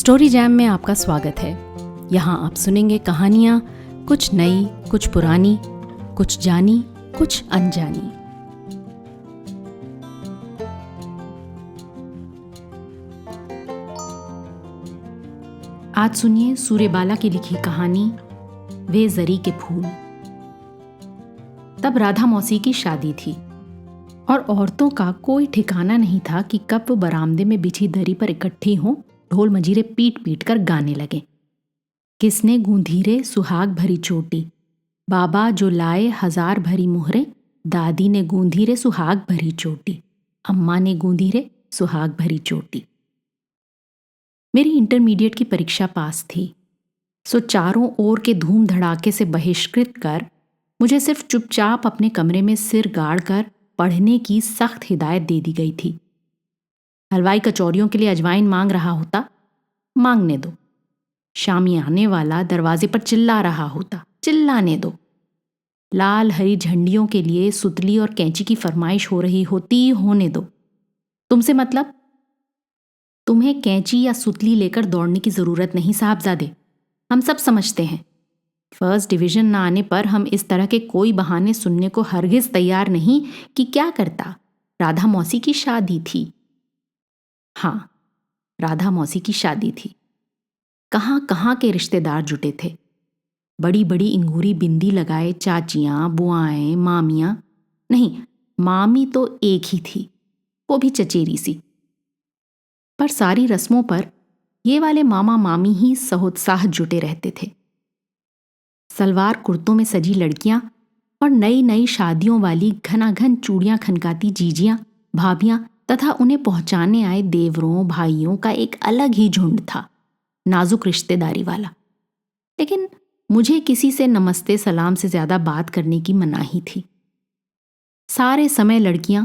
Story jam में आपका स्वागत है। यहाँ आप सुनेंगे कहानियाँ, कुछ नई, कुछ पुरानी, कुछ जानी, कुछ अनजानी। आज सुनिए सूर्यबाला की लिखी कहानी वे जरी के फूल। तब राधा मौसी की शादी थी और औरतों का कोई ठिकाना नहीं था कि कब वो बरामदे में बिछी दरी पर इकट्ठी हों, ढोल मजीरे पीट पीट कर गाने लगे। किसने गूंधी रे सुहाग भरी चोटी, बाबा जो लाए 1000 भरी मुहरे, दादी ने गूंधी रे सुहाग भरी चोटी, अम्मा ने गूंधी रे सुहाग भरी चोटी। मेरी इंटरमीडिएट की परीक्षा पास थी, सो चारों ओर के धूम धड़ाके से बहिष्कृत कर मुझे सिर्फ चुपचाप अपने कमरे में सिर गाड़ कर पढ़ने की सख्त हिदायत दे दी गई थी। हलवाई कचौरियों के लिए अजवाइन मांग रहा होता, मांगने दो। शामियाने वाला दरवाजे पर चिल्ला रहा होता, चिल्लाने दो। लाल हरी झंडियों के लिए सुतली और कैंची की फरमाइश हो रही होती, होने दो। तुमसे मतलब? तुम्हें कैंची या सुतली लेकर दौड़ने की जरूरत नहीं साहबजादे, हम सब समझते हैं। फर्स्ट डिवीजन ना आने पर हम इस तरह के कोई बहाने सुनने को हरगिज तैयार नहीं कि क्या करता, राधा मौसी की शादी थी। हाँ, राधा मौसी की शादी थी। कहाँ कहाँ के रिश्तेदार जुटे थे। बड़ी बड़ी इंगूरी बिंदी लगाए चाचियाँ, बुआएं, मामियाँ। नहीं, मामी तो एक ही थी, वो भी चचेरी सी। पर सारी रस्मों पर ये वाले मामा मामी ही सहोत्साह जुटे रहते थे। सलवार कुर्तों में सजी लड़कियां और नई नई शादियों वाली घनाघन चूड़ियां खनकाती जीजियां, भाभियां तथा उन्हें पहुंचाने आए देवरों भाइयों का एक अलग ही झुंड था, नाजुक रिश्तेदारी वाला। लेकिन मुझे किसी से नमस्ते सलाम से ज्यादा बात करने की मनाही थी। सारे समय लड़कियां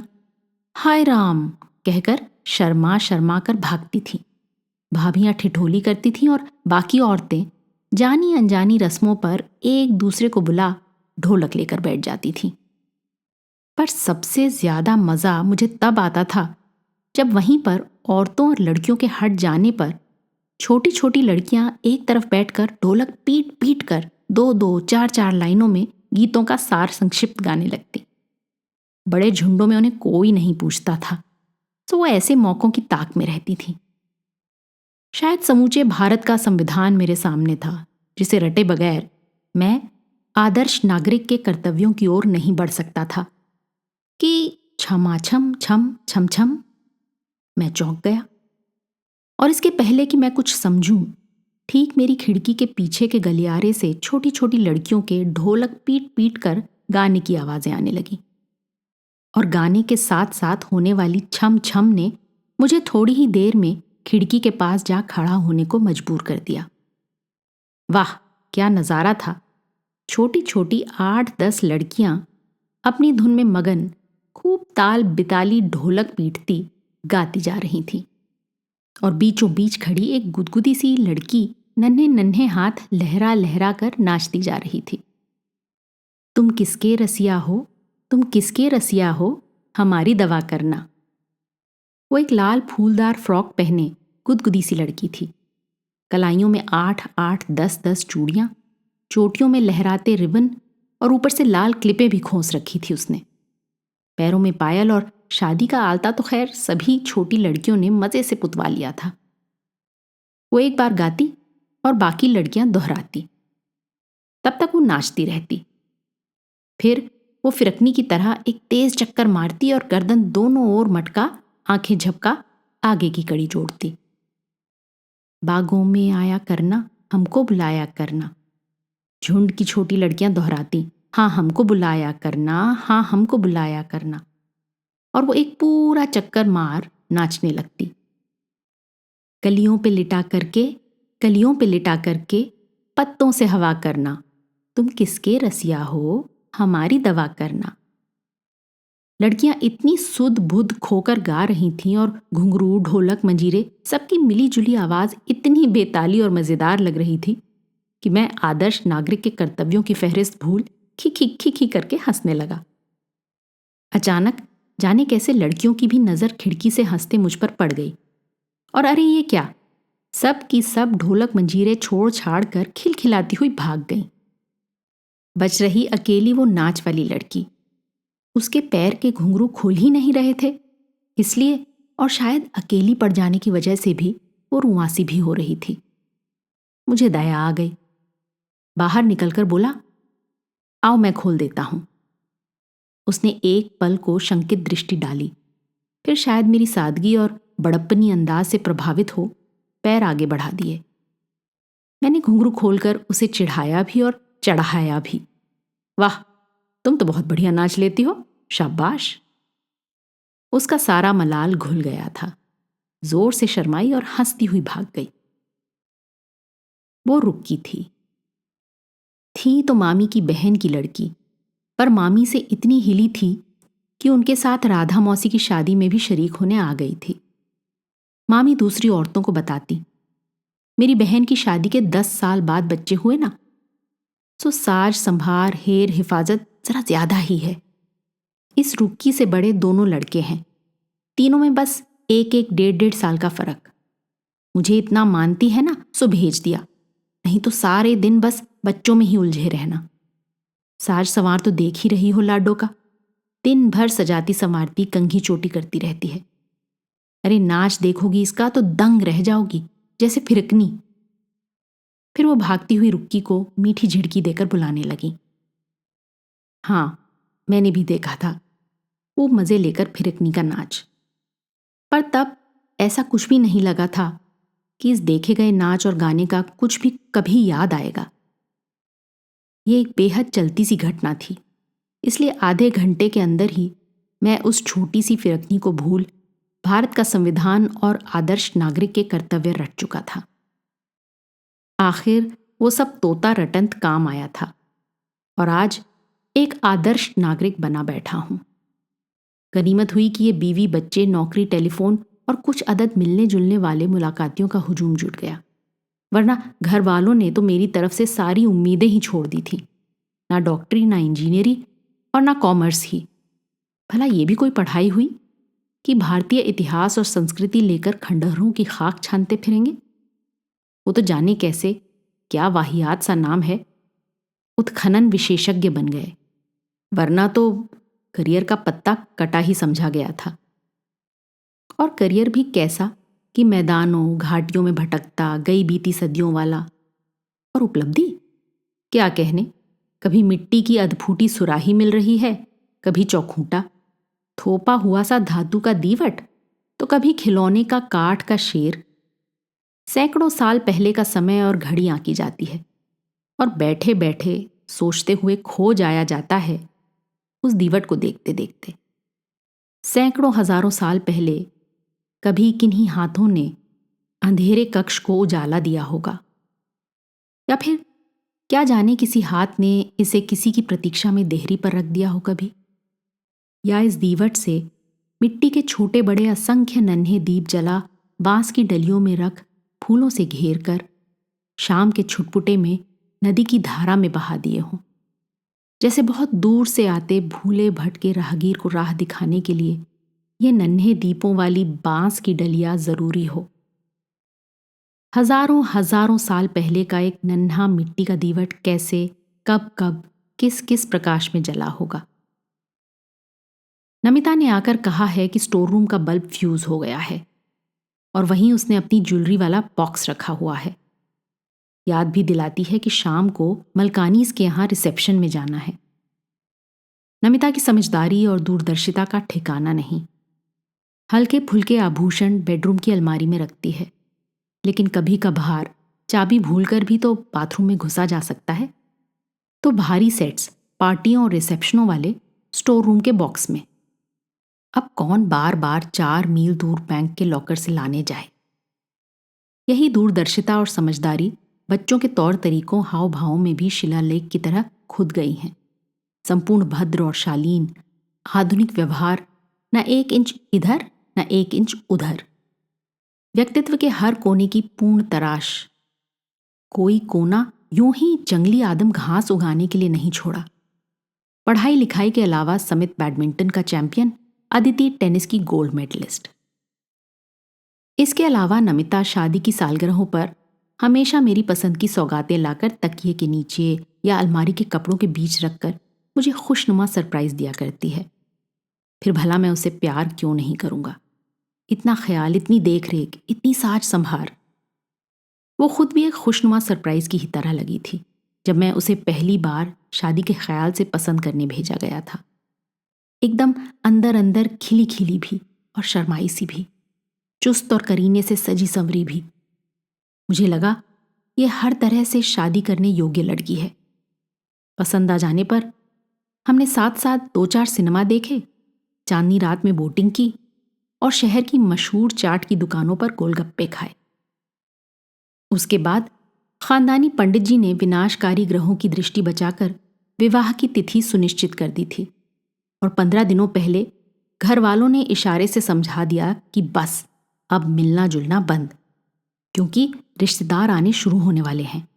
हाय राम कहकर शर्मा शर्मा कर भागती थीं। भाभियां ठिठोली करती थीं और बाकी औरतें जानी अनजानी रस्मों पर एक दूसरे को बुला ढोलक लेकर बैठ जाती थीं। पर सबसे ज्यादा मजा मुझे तब आता था जब वहीं पर औरतों और लड़कियों के हट जाने पर छोटी छोटी लड़कियां एक तरफ बैठकर ढोलक पीट पीट कर 2-2, 4-4 लाइनों में गीतों का सार संक्षिप्त गाने लगती। बड़े झुंडों में उन्हें कोई नहीं पूछता था, तो वो ऐसे मौकों की ताक में रहती थी। शायद समूचे भारत का संविधान मेरे सामने था, जिसे रटे बगैर मैं आदर्श नागरिक के कर्तव्यों की ओर नहीं बढ़ सकता था कि छमाछम छम छम छम मैं चौंक गया। और इसके पहले कि मैं कुछ समझूं, ठीक मेरी खिड़की के पीछे के गलियारे से छोटी छोटी लड़कियों के ढोलक पीट पीट कर गाने की आवाजें आने लगी। और गाने के साथ साथ होने वाली छम छम ने मुझे थोड़ी ही देर में खिड़की के पास जा खड़ा होने को मजबूर कर दिया। वाह, क्या नजारा था। छोटी छोटी 8-10 लड़कियां अपनी धुन में मगन, खूब ताल बिताली ढोलक पीटती गाती जा रही थीं। और बीचों बीच खड़ी एक गुदगुदी सी लड़की नन्हे नन्हे हाथ लहरा लहरा कर नाचती जा रही थी। तुम किसके रसिया हो, तुम किसके रसिया हो, हमारी दवा करना। वो एक लाल फूलदार फ्रॉक पहने गुदगुदी सी लड़की थी। कलाइयों में 8-8, 10-10 चूड़ियां, चोटियों में लहराते रिबन और ऊपर से लाल क्लिपें भी खोस रखी थी उसने। पैरों में पायल और शादी का आलता तो खैर सभी छोटी लड़कियों ने मजे से पुतवा लिया था। वो एक बार गाती और बाकी लड़कियां दोहराती। तब तक वो नाचती रहती। फिर वो फिरकनी की तरह एक तेज चक्कर मारती और गर्दन दोनों ओर मटका, आंखें झपका आगे की कड़ी जोड़ती। बागों में आया करना, हमको बुलाया करना। झुंड की छोटी लड़कियां दोहराती, हाँ हमको बुलाया करना, हाँ हमको बुलाया करना। और वो एक पूरा चक्कर मार नाचने लगती। कलियों पे लिटा करके, कलियों पे लिटा करके पत्तों से हवा करना, तुम किसके रसिया हो, हमारी दवा करना। लड़कियां इतनी सुध बुध खोकर गा रही थीं और घुंघरू, ढोलक, मंजीरे सबकी मिली जुली आवाज इतनी बेताली और मजेदार लग रही थी कि मैं आदर्श नागरिक के कर्तव्यों की फहरिस्त भूल खी खी खी करके हंसने लगा। अचानक जाने कैसे लड़कियों की भी नजर खिड़की से हंसते मुझ पर पड़ गई। और अरे ये क्या, सब की सब ढोलक मंजीरे छोड़ छाड़ कर खिलखिलाती हुई भाग गईं। बच रही अकेली वो नाच वाली लड़की। उसके पैर के घुंघरू खुल ही नहीं रहे थे, इसलिए और शायद अकेली पड़ जाने की वजह से भी वो रुआंसी भी हो रही थी। मुझे दया आ गई। बाहर निकलकर बोला, आओ मैं खोल देता हूं। उसने एक पल को शंकित दृष्टि डाली, फिर शायद मेरी सादगी और बड़प्पनी अंदाज से प्रभावित हो पैर आगे बढ़ा दिए। मैंने घुंघरू खोलकर उसे चिढ़ाया भी और चढ़ाया भी। वाह, तुम तो बहुत बढ़िया नाच लेती हो, शाबाश। उसका सारा मलाल घुल गया था। जोर से शर्माई और हंसती हुई भाग गई। वो रुकी थी तो मामी की बहन की लड़की, पर मामी से इतनी हिली थी कि उनके साथ राधा मौसी की शादी में भी शरीक होने आ गई थी। मामी दूसरी औरतों को बताती, मेरी बहन की शादी के 10 साल बाद बच्चे हुए ना, सो साज संभार हेर हिफाजत जरा ज्यादा ही है। इस रुक्की से बड़े दोनों लड़के हैं, तीनों में बस एक एक 1.5 साल का फर्क। मुझे इतना मानती है ना, सो भेज दिया, नहीं तो सारे दिन बस बच्चों में ही उलझे रहना। साज संवार तो देख ही रही हो लाडो का, दिन भर सजाती संवारती कंघी चोटी करती रहती है। अरे नाच देखोगी इसका तो दंग रह जाओगी, जैसे फिरकनी। फिर वो भागती हुई रुक्की को मीठी झिड़की देकर बुलाने लगी। हाँ, मैंने भी देखा था वो मजे लेकर फिरकनी का नाच, पर तब ऐसा कुछ भी नहीं लगा था कि इस देखे गए नाच और गाने का कुछ भी कभी याद आएगा। ये एक बेहद चलती सी घटना थी, इसलिए आधे घंटे के अंदर ही मैं उस छोटी सी फिरकनी को भूल भारत का संविधान और आदर्श नागरिक के कर्तव्य रट चुका था। आखिर वो सब तोता रटंत काम आया था और आज एक आदर्श नागरिक बना बैठा हूं। गनीमत हुई कि ये बीवी, बच्चे, नौकरी, टेलीफोन और कुछ अदद मिलने जुलने वाले मुलाकातियों का हुजूम जुट गया, वरना घर वालों ने तो मेरी तरफ से सारी उम्मीदें ही छोड़ दी थी। ना डॉक्टरी, ना इंजीनियरिंग और ना कॉमर्स ही। भला ये भी कोई पढ़ाई हुई कि भारतीय इतिहास और संस्कृति लेकर खंडहरों की खाक छानते फिरेंगे? वो तो जाने कैसे, क्या वाहियात सा नाम है, उत्खनन विशेषज्ञ बन गए, वरना तो करियर का पत्ता कटा ही समझा गया था। और करियर भी कैसा कि मैदानों घाटियों में भटकता, गई बीती सदियों वाला। और उपलब्धि क्या कहने, कभी मिट्टी की अधफूटी सुराही मिल रही है, कभी चौखूंटा थोपा हुआ सा धातु का दीवट, तो कभी खिलौने का काठ का शेर। सैकड़ों साल पहले का समय और घड़ी आंकी जाती है और बैठे बैठे सोचते हुए खो जाया जाता है उस दीवट को देखते देखते। सैकड़ों हजारों साल पहले कभी किन्हीं हाथों ने अंधेरे कक्ष को उजाला दिया होगा, या फिर क्या जाने किसी हाथ ने इसे किसी की प्रतीक्षा में देहरी पर रख दिया हो कभी। या इस दीवट से मिट्टी के छोटे बड़े असंख्य नन्हे दीप जला बांस की डलियों में रख फूलों से घेर कर शाम के छुटपुटे में नदी की धारा में बहा दिए हों, जैसे बहुत दूर से आते भूले भटके राहगीर को राह दिखाने के लिए ये नन्हे दीपों वाली बांस की डलिया जरूरी हो। हजारों हजारों साल पहले का एक नन्हा मिट्टी का दीवट कैसे, कब कब, किस किस प्रकाश में जला होगा। नमिता ने आकर कहा है कि स्टोर रूम का बल्ब फ्यूज हो गया है और वहीं उसने अपनी ज्वेलरी वाला बॉक्स रखा हुआ है। याद भी दिलाती है कि शाम को मलकानीज के यहां रिसेप्शन में जाना है। नमिता की समझदारी और दूरदर्शिता का ठिकाना नहीं। हल्के फुल्के आभूषण बेडरूम की अलमारी में रखती है, लेकिन कभी कभार चाबी भूलकर भी तो बाथरूम में घुसा जा सकता है, तो भारी सेट्स पार्टियों और रिसेप्शनों वाले स्टोर रूम के बॉक्स में। अब कौन बार बार 4 मील दूर बैंक के लॉकर से लाने जाए। यही दूरदर्शिता और समझदारी बच्चों के तौर तरीकों हाव भावों में भी शिलालेख की तरह खुद गई हैं। संपूर्ण भद्र और शालीन आधुनिक व्यवहार, न 1 इंच इधर न 1 इंच उधर। व्यक्तित्व के हर कोने की पूर्ण तराश। कोई कोना यूं ही जंगली आदम घास उगाने के लिए नहीं छोड़ा। पढ़ाई लिखाई के अलावा समित बैडमिंटन का चैंपियन, अदिति टेनिस की गोल्ड मेडलिस्ट। इसके अलावा नमिता शादी की सालगिरहों पर हमेशा मेरी पसंद की सौगातें लाकर तकिए के नीचे या अलमारी के कपड़ों के बीच रखकर मुझे खुशनुमा सरप्राइज दिया करती है। फिर भला मैं उसे प्यार क्यों नहीं करूंगा? इतना ख्याल, इतनी देख रेख, इतनी साज संभार। वो खुद भी एक खुशनुमा सरप्राइज की ही तरह लगी थी जब मैं उसे पहली बार शादी के ख्याल से पसंद करने भेजा गया था। एकदम अंदर अंदर खिली खिली भी और शर्माई सी भी, चुस्त और करीने से सजी संवरी भी। मुझे लगा ये हर तरह से शादी करने योग्य लड़की है। पसंद आ जाने पर हमने साथ साथ 2-4 सिनेमा देखे, चांदनी रात में बोटिंग की और शहर की मशहूर चाट की दुकानों पर गोलगप्पे खाए। उसके बाद खानदानी पंडित जी ने विनाशकारी ग्रहों की दृष्टि बचाकर विवाह की तिथि सुनिश्चित कर दी थी और 15 दिनों पहले घर वालों ने इशारे से समझा दिया कि बस अब मिलना जुलना बंद, क्योंकि रिश्तेदार आने शुरू होने वाले हैं।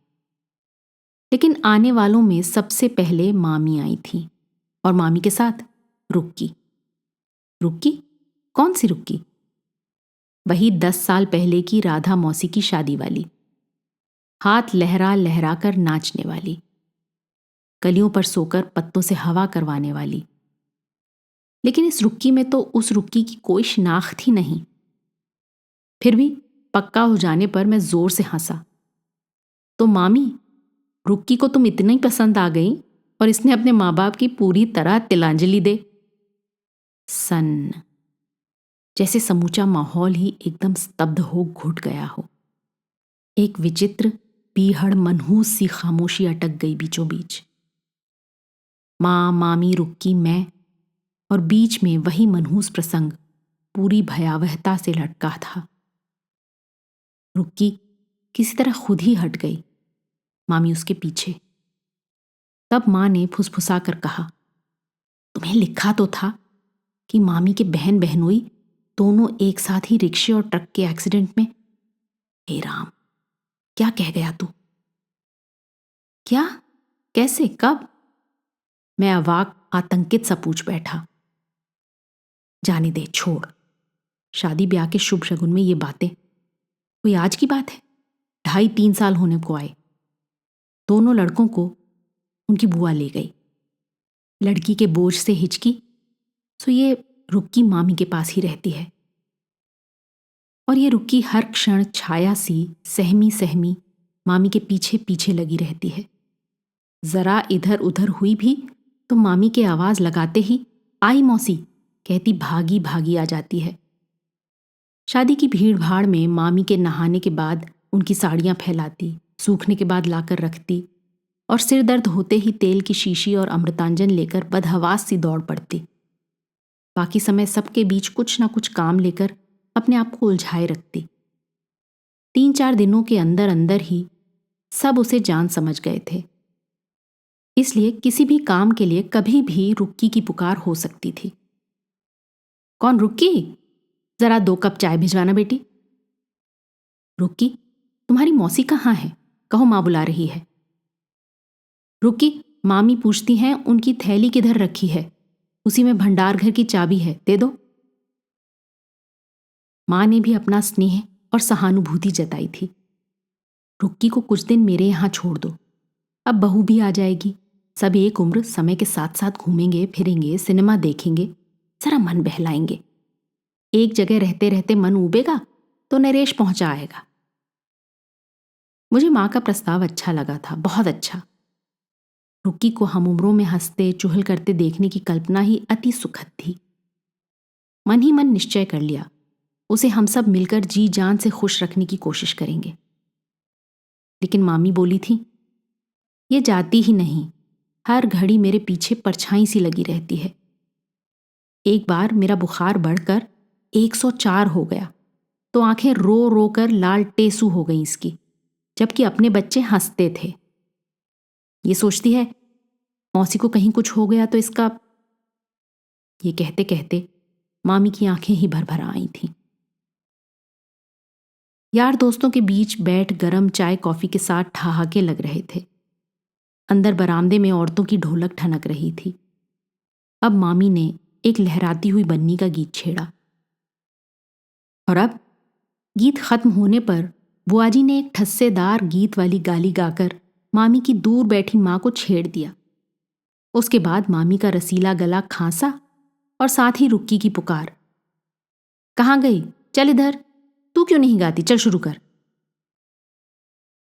लेकिन आने वालों में सबसे पहले मामी आई थी और मामी के साथ रुक्की। रुक्की? कौन सी रुक्की? वही 10 साल पहले की राधा मौसी की शादी वाली, हाथ लहरा लहरा कर नाचने वाली, कलियों पर सोकर पत्तों से हवा करवाने वाली। लेकिन इस रुक्की में तो उस रुक्की की कोई शिनाख्त ही नहीं। फिर भी पक्का हो जाने पर मैं जोर से हंसा। तो मामी, रुक्की को तुम इतनी पसंद आ गई और इसने अपने माँ बाप की पूरी तरह तिलांजलि दे। सन, जैसे समूचा माहौल ही एकदम स्तब्ध हो घुट गया हो। एक विचित्र बीहड़ मनहूस सी खामोशी अटक गई बीचों बीच। माँ, मामी, रुक्की, मैं और बीच में वही मनहूस प्रसंग पूरी भयावहता से लटका था। रुक्की किसी तरह खुद ही हट गई, मामी उसके पीछे। तब माँ ने फुसफुसा कर कहा, तुम्हें लिखा तो था कि मामी के बहन बहनोई दोनों एक साथ ही रिक्शे और ट्रक के एक्सीडेंट में। हे राम, क्या कह गया तू? क्या? कैसे? कब? मैं अवाक आतंकित सा पूछ बैठा। जाने दे, छोड़। शादी ब्याह के शुभ शगुन में ये बातें कोई आज की बात है? 2.5-3 साल होने को आए। दोनों लड़कों को उनकी बुआ ले गई। लड़की के बोझ से हिचकी, सो ये रुक्की मामी के पास ही रहती है। और ये रुक्की हर क्षण छाया सी सहमी सहमी मामी के पीछे पीछे लगी रहती है। जरा इधर उधर हुई भी तो मामी के आवाज लगाते ही आई मौसी कहती भागी भागी आ जाती है। शादी की भीड़ भाड़ में मामी के नहाने के बाद उनकी साड़ियां फैलाती, सूखने के बाद लाकर रखती और सिर दर्द होते ही तेल की शीशी और अमृतांजन लेकर बदहवास सी दौड़ पड़ती। बाकी समय सबके बीच कुछ ना कुछ काम लेकर अपने आप को उलझाए रखती। 3-4 दिनों के अंदर अंदर ही सब उसे जान समझ गए थे, इसलिए किसी भी काम के लिए कभी भी रुक्की की पुकार हो सकती थी। कौन रुक्की? जरा 2 कप चाय भिजवाना बेटी। रुक्की, तुम्हारी मौसी कहाँ है? कहो माँ बुला रही है। रुक्की, मामी पूछती हैं उनकी थैली किधर रखी है? उसी में भंडार घर की चाबी है, दे दो। माँ ने भी अपना स्नेह और सहानुभूति जताई थी। रुक्की को कुछ दिन मेरे यहाँ छोड़ दो, अब बहू भी आ जाएगी, सब एक उम्र समय के साथ साथ घूमेंगे फिरेंगे, सिनेमा देखेंगे, जरा मन बहलाएंगे। एक जगह रहते रहते मन उबेगा तो नरेश पहुंचा आएगा। मुझे माँ का प्रस्ताव अच्छा लगा था, बहुत अच्छा। रुक्की को हम उम्रों में हंसते चुहल करते देखने की कल्पना ही अति सुखद थी। मन ही मन निश्चय कर लिया, उसे हम सब मिलकर जी जान से खुश रखने की कोशिश करेंगे। लेकिन मामी बोली थी, ये जाती ही नहीं, हर घड़ी मेरे पीछे परछाई सी लगी रहती है। एक बार मेरा बुखार बढ़कर 104 हो गया तो आंखें रो रो कर लाल टेसू हो गई इसकी, जबकि अपने बच्चे हंसते थे। ये सोचती है मौसी को कहीं कुछ हो गया तो इसका। ये कहते कहते मामी की आंखें ही भर भर आई थीं। यार दोस्तों के बीच बैठ गरम चाय कॉफी के साथ ठहाके लग रहे थे। अंदर बरामदे में औरतों की ढोलक ठनक रही थी। अब मामी ने एक लहराती हुई बन्नी का गीत छेड़ा। और अब गीत खत्म होने पर बुआजी ने एक ठस्सेदार गीत वाली गाली गाकर मामी की दूर बैठी माँ को छेड़ दिया। उसके बाद मामी का रसीला गला खांसा और साथ ही रुक्की की पुकार, कहाँ गई, चल इधर, तू क्यों नहीं गाती, चल शुरू कर।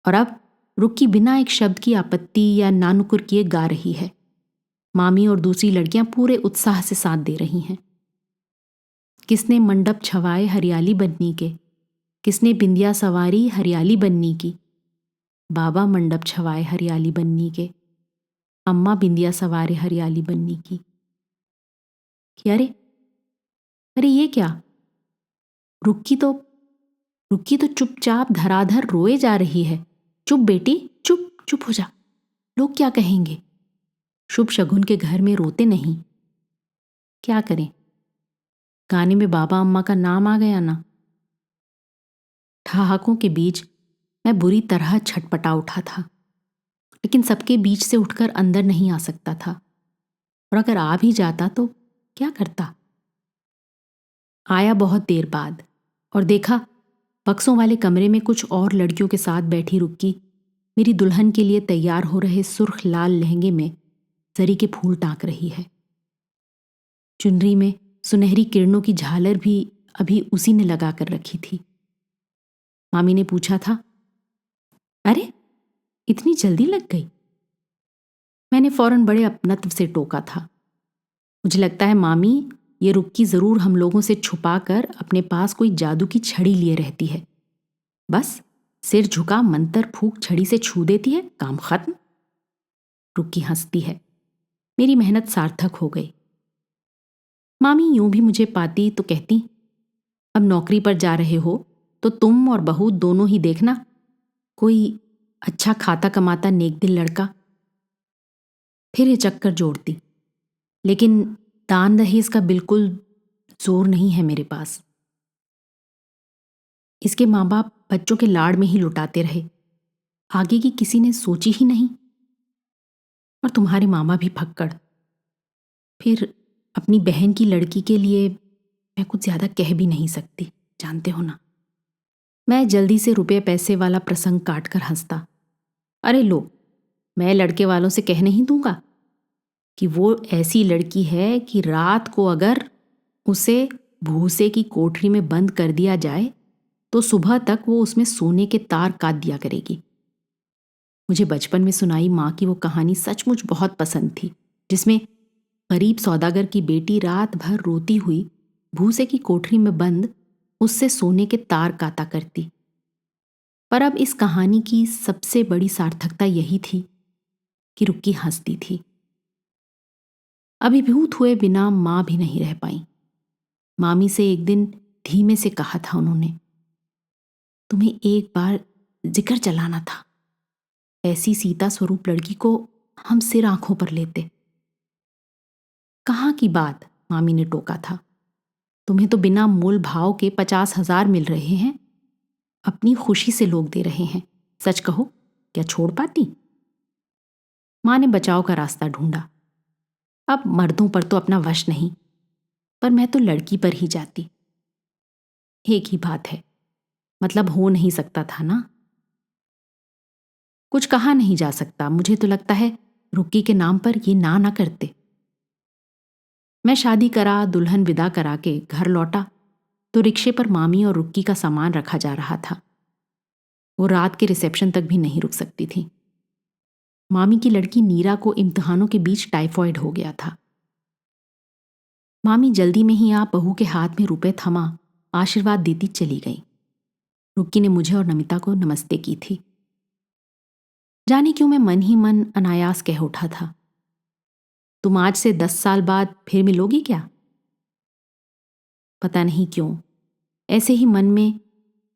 और अब रुक्की बिना एक शब्द की आपत्ति या नानुकुर किए गा रही है। मामी और दूसरी लड़कियां पूरे उत्साह से साथ दे रही हैं। किसने मंडप छवाए हरियाली बन्नी के, किसने बिंदिया सवारी हरियाली बन्नी की। बाबा मंडप छवाए हरियाली बन्नी के, अम्मा बिंदिया सवारे हरियाली बन्नी की। कि अरे अरे ये क्या, रुक्की तो चुपचाप धराधर रोए जा रही है। चुप बेटी, चुप चुप हो जा, लोग क्या कहेंगे। शुभ शगुन के घर में रोते नहीं। क्या करें, गाने में बाबा अम्मा का नाम आ गया ना। ठहाकों के बीच मैं बुरी तरह छटपटा उठा था, लेकिन सबके बीच से उठकर अंदर नहीं आ सकता था, और अगर आ भी जाता तो क्या करता। आया बहुत देर बाद और देखा बक्सों वाले कमरे में कुछ और लड़कियों के साथ बैठी रुक्की मेरी दुल्हन के लिए तैयार हो रहे सुर्ख लाल लहंगे में जरी के फूल टांक रही है। चुनरी में सुनहरी किरणों की झालर भी अभी उसी ने लगा कर रखी थी। मामी ने पूछा था, अरे इतनी जल्दी लग गई। मैंने फौरन बड़े अपनत्व से टोका था, मुझे लगता है मामी ये रुक्की जरूर हम लोगों से छुपाकर अपने पास कोई जादू की छड़ी लिए रहती है। बस सिर झुका मंतर फूक छड़ी से छू देती है, काम खत्म। रुक्की हंसती है, मेरी मेहनत सार्थक हो गई। मामी यूं भी मुझे पाती तो कहती, अब नौकरी पर जा रहे हो तो तुम और बहू दोनों ही देखना कोई अच्छा खाता कमाता नेक दिल लड़का। फिर ये चक्कर जोड़ती, लेकिन दान दहेज का बिल्कुल जोर नहीं है मेरे पास। इसके माँ बाप बच्चों के लाड़ में ही लुटाते रहे, आगे की किसी ने सोची ही नहीं। और तुम्हारे मामा भी फक्कड़। फिर अपनी बहन की लड़की के लिए मैं कुछ ज्यादा कह भी नहीं सकती, जानते हो ना। मैं जल्दी से रुपये पैसे वाला प्रसंग काट कर हंसता, अरे लो, मैं लड़के वालों से कह नहीं दूंगा कि वो ऐसी लड़की है कि रात को अगर उसे भूसे की कोठरी में बंद कर दिया जाए तो सुबह तक वो उसमें सोने के तार काट दिया करेगी। मुझे बचपन में सुनाई माँ की वो कहानी सचमुच बहुत पसंद थी, जिसमें गरीब सौदागर की बेटी रात भर रोती हुई भूसे की कोठरी में बंद उससे सोने के तार काता करती। पर अब इस कहानी की सबसे बड़ी सार्थकता यही थी कि रुक्की हंसती थी। अभिभूत हुए बिना माँ भी नहीं रह पाई। मामी से एक दिन धीमे से कहा था उन्होंने, तुम्हें एक बार जिक्र चलाना था, ऐसी सीता स्वरूप लड़की को हम सिर आंखों पर लेते। कहाँ की बात, मामी ने टोका था, तुम्हें तो बिना मोल भाव के 50,000 मिल रहे हैं, अपनी खुशी से लोग दे रहे हैं, सच कहो क्या छोड़ पाती। माँ ने बचाव का रास्ता ढूंढा, अब मर्दों पर तो अपना वश नहीं, पर मैं तो लड़की पर ही जाती। एक ही बात है, मतलब हो नहीं सकता था ना। कुछ कहा नहीं जा सकता, मुझे तो लगता है रुक्की के नाम पर ये ना करते। मैं शादी करा, दुल्हन विदा करा के घर लौटा तो रिक्शे पर मामी और रुक्की का सामान रखा जा रहा था। वो रात के रिसेप्शन तक भी नहीं रुक सकती थी। मामी की लड़की नीरा को इम्तिहानों के बीच टाइफॉइड हो गया था। मामी जल्दी में ही आप बहू के हाथ में रुपए थमा आशीर्वाद देती चली गई। रुक्की ने मुझे और नमिता को नमस्ते की थी। जाने क्यों मैं मन ही मन अनायास कह उठा था, तुम आज से 10 साल बाद फिर मिलोगी क्या। पता नहीं क्यों ऐसे ही मन में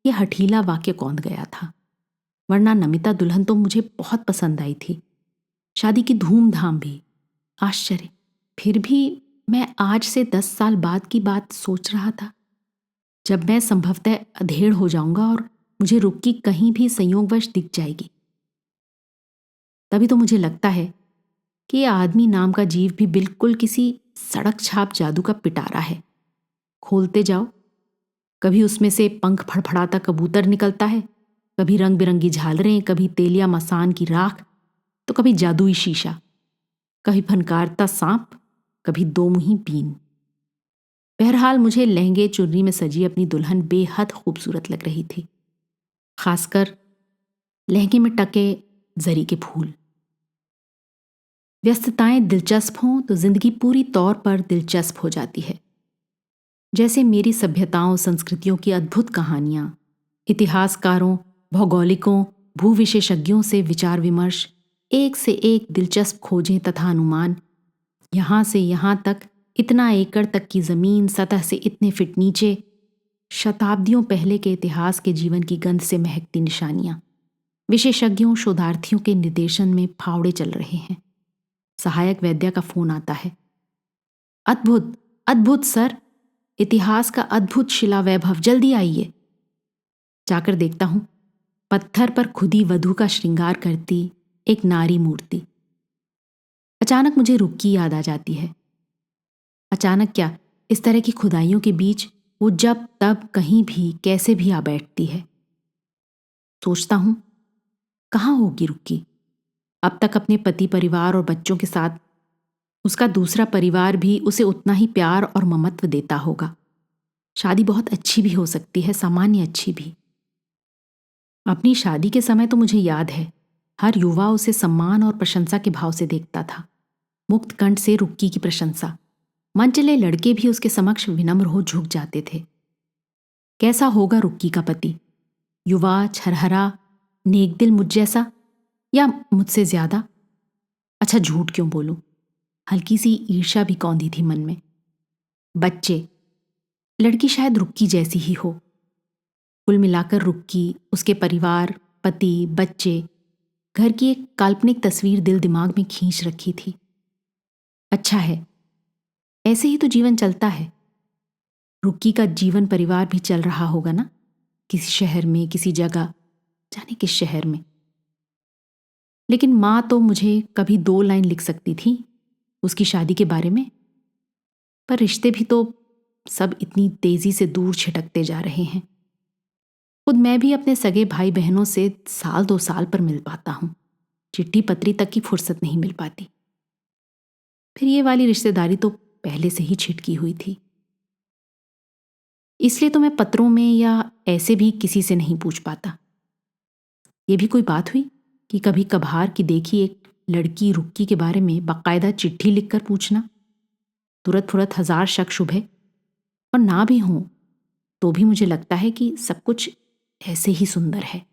यह हठीला वाक्य कौंध गया था, वरना नमिता दुल्हन तो मुझे बहुत पसंद आई थी, शादी की धूमधाम भी। आश्चर्य, फिर भी मैं आज से 10 साल बाद की बात सोच रहा था, जब मैं संभवतः अधेड़ हो जाऊंगा और मुझे रुक्की कहीं भी संयोगवश दिख जाएगी। तभी तो मुझे लगता है कि यह आदमी नाम का जीव भी बिल्कुल किसी सड़क छाप जादू का पिटारा है। खोलते जाओ, कभी उसमें से पंख फड़फड़ाता कबूतर निकलता है, कभी रंग बिरंगी झालरें, कभी तेलिया मसान की राख, तो कभी जादुई शीशा, कभी फनकारता सांप, कभी दो मुही बीन। बहरहाल मुझे लहंगे चुन्नी में सजी अपनी दुल्हन बेहद खूबसूरत लग रही थी, खासकर लहंगे में टके जरी के फूल। व्यस्तताएं दिलचस्प हों तो जिंदगी पूरी तौर पर दिलचस्प हो जाती है। जैसे मेरी सभ्यताओं संस्कृतियों की अद्भुत कहानियां, इतिहासकारों, भौगोलिकों, भूविशेषज्ञों से विचार विमर्श, एक से एक दिलचस्प खोजें तथा अनुमान, यहाँ से यहाँ तक, इतना एकड़ तक की जमीन, सतह से इतने फिट नीचे, शताब्दियों पहले के इतिहास के जीवन की गंध से महकती निशानियां, विशेषज्ञों शोधार्थियों के निर्देशन में फावड़े चल रहे हैं। सहायक वैद्य का फोन आता है। अद्भुत अद्भुत सर, इतिहास का अद्भुत शिला वैभव, जल्दी आइए। जाकर देखता हूं, पत्थर पर खुदी वधु का श्रृंगार करती एक नारी मूर्ति। अचानक मुझे रुक्की याद आ जाती है। अचानक क्या, इस तरह की खुदाइयों के बीच वो जब तब कहीं भी कैसे भी आ बैठती है। सोचता हूं, कहाँ होगी रुक्की? अब तक अपने पति परिवार और बच्चों के साथ उसका दूसरा परिवार भी उसे उतना ही प्यार और ममत्व देता होगा। शादी बहुत अच्छी भी हो सकती है, सामान्य अच्छी भी। अपनी शादी के समय तो मुझे याद है, हर युवा उसे सम्मान और प्रशंसा के भाव से देखता था। मुक्त कंठ से रुक्की की प्रशंसा। मनचले लड़के भी उसके समक्ष विनम्र हो झुक जाते थे। कैसा होगा रुक्की का पति? युवा, छरहरा, नेकदिल मुझ जैसा, या मुझसे ज्यादा? अच्छा, झूठ क्यों बोलूं, हल्की सी ईर्ष्या भी कौंधी थी मन में। बच्चे, लड़की शायद रुक्की जैसी ही हो। कुल मिलाकर रुक्की, उसके परिवार, पति, बच्चे, घर की एक काल्पनिक तस्वीर दिल दिमाग में खींच रखी थी। अच्छा है, ऐसे ही तो जीवन चलता है। रुक्की का जीवन परिवार भी चल रहा होगा ना, किसी शहर में, किसी जगह, जाने किस शहर में। लेकिन माँ तो मुझे कभी 2 लाइन लिख सकती थी उसकी शादी के बारे में। पर रिश्ते भी तो सब इतनी तेजी से दूर छिटकते जा रहे हैं। खुद मैं भी अपने सगे भाई बहनों से 1-2 साल पर मिल पाता हूं, चिट्ठी पत्री तक की फुर्सत नहीं मिल पाती। फिर ये वाली रिश्तेदारी तो पहले से ही छिटकी हुई थी। इसलिए तो मैं पत्रों में या ऐसे भी किसी से नहीं पूछ पाता। ये भी कोई बात हुई कि कभी कभार की देखी एक लड़की रुक्की के बारे में बाकायदा चिट्ठी लिखकर पूछना? तुरत फुरत 1000 शक शुबह, और ना भी हों तो भी मुझे लगता है कि सब कुछ ऐसे ही सुंदर है।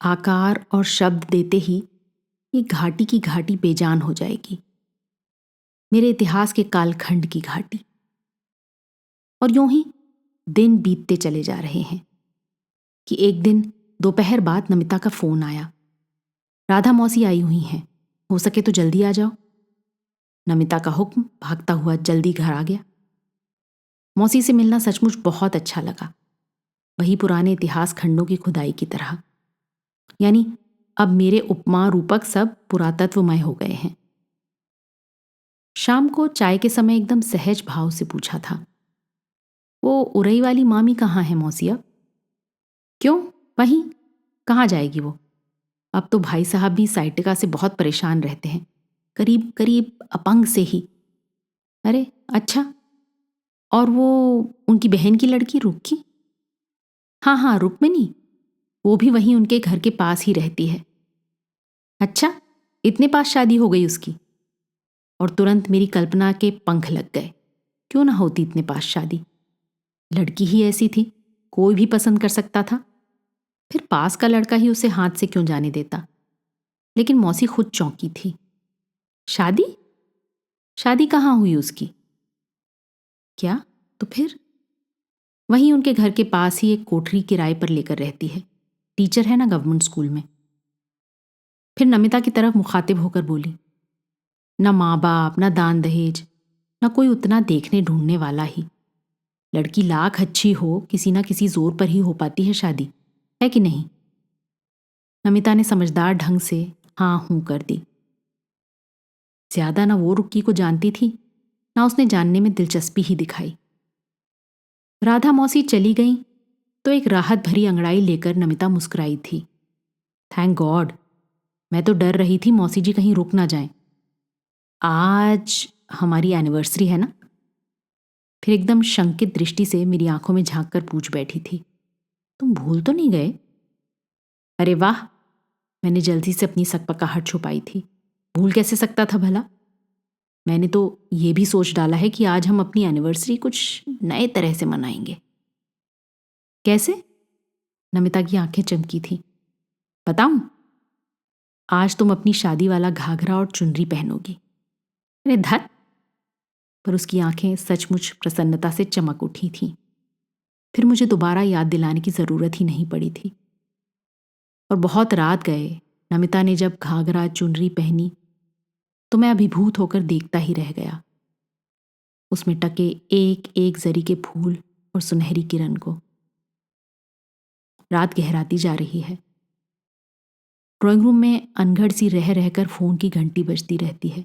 आकार और शब्द देते ही ये घाटी की घाटी बेजान हो जाएगी, मेरे इतिहास के कालखंड की घाटी। और यूं ही दिन बीतते चले जा रहे हैं कि एक दिन दोपहर बाद नमिता का फोन आया। राधा मौसी आई हुई हैं, हो सके तो जल्दी आ जाओ। नमिता का हुक्म, भागता हुआ जल्दी घर आ गया। मौसी से मिलना सचमुच बहुत अच्छा लगा। वही पुराने इतिहास खंडों की खुदाई की तरह, यानी अब मेरे उपमा रूपक सब पुरातत्वमय हो गए हैं। शाम को चाय के समय एकदम सहज भाव से पूछा था, वो उरई वाली मामी कहाँ है मौसी अब? क्यों, वहीं, कहाँ जाएगी वो? अब तो भाई साहब भी साइटिका से बहुत परेशान रहते हैं, करीब करीब अपंग से ही। अरे अच्छा, और वो उनकी बहन की लड़की रुक्की? हाँ हाँ, रुक्मिनी, वो भी वहीं उनके घर के पास ही रहती है। अच्छा, इतने पास शादी हो गई उसकी? और तुरंत मेरी कल्पना के पंख लग गए। क्यों ना होती इतने पास शादी? लड़की ही ऐसी थी, कोई भी पसंद कर सकता था। फिर पास का लड़का ही उसे हाथ से क्यों जाने देता? लेकिन मौसी खुद चौंकी थी। शादी? शादी कहाँ हुई उसकी? क्या? तो फिर वहीं उनके घर के पास ही एक कोठरी किराए पर लेकर रहती है। टीचर है ना गवर्नमेंट स्कूल में। फिर नमिता की तरफ मुखातिब होकर बोली, न माँ बाप, न दान दहेज, न कोई उतना देखने ढूंढने वाला ही। लड़की लाख अच्छी हो, किसी ना किसी जोर पर ही हो पाती है शादी, है कि नहीं? नमिता ने समझदार ढंग से हाँ हूं कर दी। ज्यादा ना वो रुक्की को जानती थी, ना उसने जानने में दिलचस्पी ही दिखाई। राधा मौसी चली गई तो एक राहत भरी अंगड़ाई लेकर नमिता मुस्कुराई थी। थैंक गॉड, मैं तो डर रही थी मौसी जी कहीं रुक ना जाएं। आज हमारी एनिवर्सरी है ना? फिर एकदम शंकित दृष्टि से मेरी आंखों में झांक कर पूछ बैठी थी, तुम भूल तो नहीं गए? अरे वाह, मैंने जल्दी से अपनी सकपकाहट छुपाई थी। भूल कैसे सकता था भला? मैंने तो ये भी सोच डाला है कि आज हम अपनी एनिवर्सरी कुछ नए तरह से मनाएंगे। कैसे? नमिता की आंखें चमकी थीं। बताऊं? आज तुम अपनी शादी वाला घाघरा और चुनरी पहनोगी। अरे धत! पर उसकी आंखें सचमुच प्रसन्नता से चमक उठी थीं। फिर मुझे दोबारा याद दिलाने की जरूरत ही नहीं पड़ी थी। और बहुत रात गए, नमिता ने जब घाघरा चुनरी पहनी तो मैं अभिभूत होकर देखता ही रह गया, उसमें टके एक एक जरी के फूल और सुनहरी किरण को। रात गहराती जा रही है। ड्राइंग रूम में अनघड़ सी रह रहकर फोन की घंटी बजती रहती है।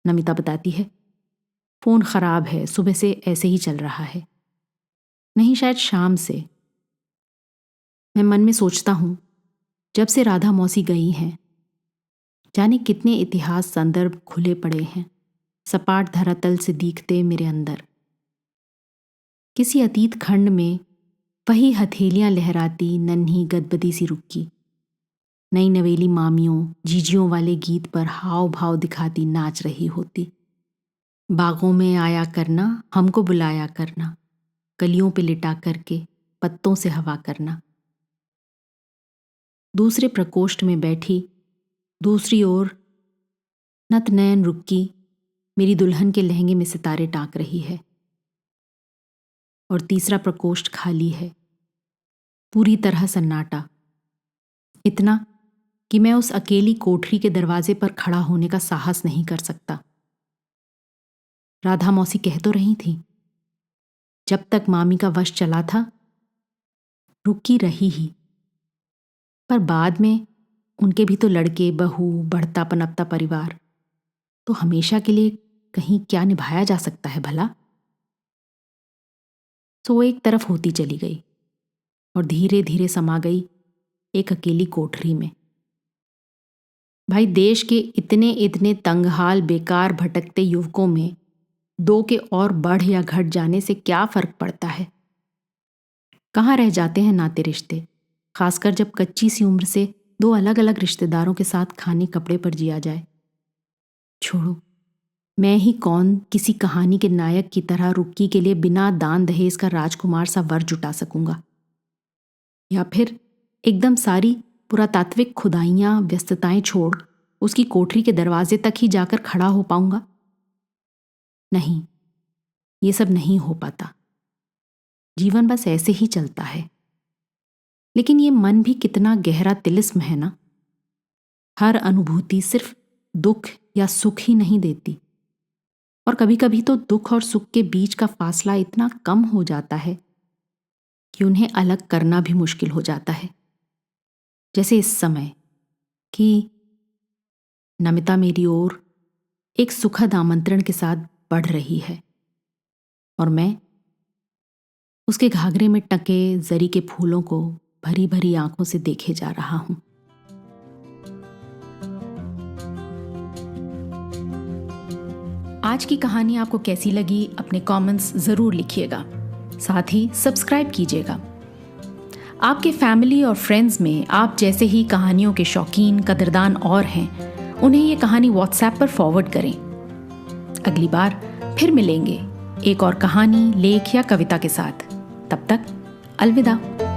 नमिता बताती है, फोन खराब है, सुबह से ऐसे ही चल रहा है। नहीं, शायद शाम से। मैं मन में सोचता हूं, जब से राधा मौसी गई हैं, जाने कितने इतिहास संदर्भ खुले पड़े हैं, सपाट धरातल से दिखते मेरे अंदर। किसी अतीत खंड में वही हथेलियां लहराती नन्ही गदबदी सी रुक्की, नई नवेली मामियों जीजियों वाले गीत पर हाव भाव दिखाती नाच रही होती। बागों में आया करना, हमको बुलाया करना, कलियों पे लिटा करके पत्तों से हवा करना। दूसरे प्रकोष्ठ में बैठी दूसरी ओर नतनयन रुक्की मेरी दुल्हन के लहंगे में सितारे टांक रही है। और तीसरा प्रकोष्ठ खाली है, पूरी तरह सन्नाटा। इतना कि मैं उस अकेली कोठरी के दरवाजे पर खड़ा होने का साहस नहीं कर सकता। राधा मौसी कह तो रही थी, जब तक मामी का वश चला था रुकी रही ही, पर बाद में उनके भी तो लड़के बहू बढ़ता पनपता परिवार, तो हमेशा के लिए कहीं क्या निभाया जा सकता है भला? तो वो एक तरफ होती चली गई और धीरे धीरे समा गई एक अकेली कोठरी में। भाई, देश के इतने इतने तंगहाल बेकार भटकते युवकों में दो के और बढ़ या घट जाने से क्या फर्क पड़ता है? कहाँ रह जाते हैं नाते रिश्ते, खासकर जब कच्ची सी उम्र से दो अलग अलग रिश्तेदारों के साथ खाने कपड़े पर जिया जाए। छोड़ो, मैं ही कौन किसी कहानी के नायक की तरह रुक्की के लिए बिना दान दहेज का राजकुमार सा वर जुटा सकूंगा, या फिर एकदम सारी पुरातात्विक खुदाइयां व्यस्तताएं छोड़ उसकी कोठरी के दरवाजे तक ही जाकर खड़ा हो पाऊंगा? नहीं, ये सब नहीं हो पाता। जीवन बस ऐसे ही चलता है। लेकिन ये मन भी कितना गहरा तिलिस्म है ना। हर अनुभूति सिर्फ दुख या सुख ही नहीं देती, और कभी कभी तो दुख और सुख के बीच का फासला इतना कम हो जाता है कि उन्हें अलग करना भी मुश्किल हो जाता है। जैसे इस समय कि नमिता मेरी ओर एक सुखद आमंत्रण के साथ बढ़ रही है और मैं उसके घाघरे में टके जरी के फूलों को भरी भरी आंखों से देखे जा रहा हूं। आज की कहानी आपको कैसी लगी अपने कमेंट्स जरूर लिखिएगा, साथ ही सब्सक्राइब कीजिएगा। आपके फैमिली और फ्रेंड्स में आप जैसे ही कहानियों के शौकीन कदरदान और हैं, उन्हें ये कहानी व्हाट्सएप पर फॉरवर्ड करें। अगली बार फिर मिलेंगे एक और कहानी, लेख या कविता के साथ। तब तक अलविदा।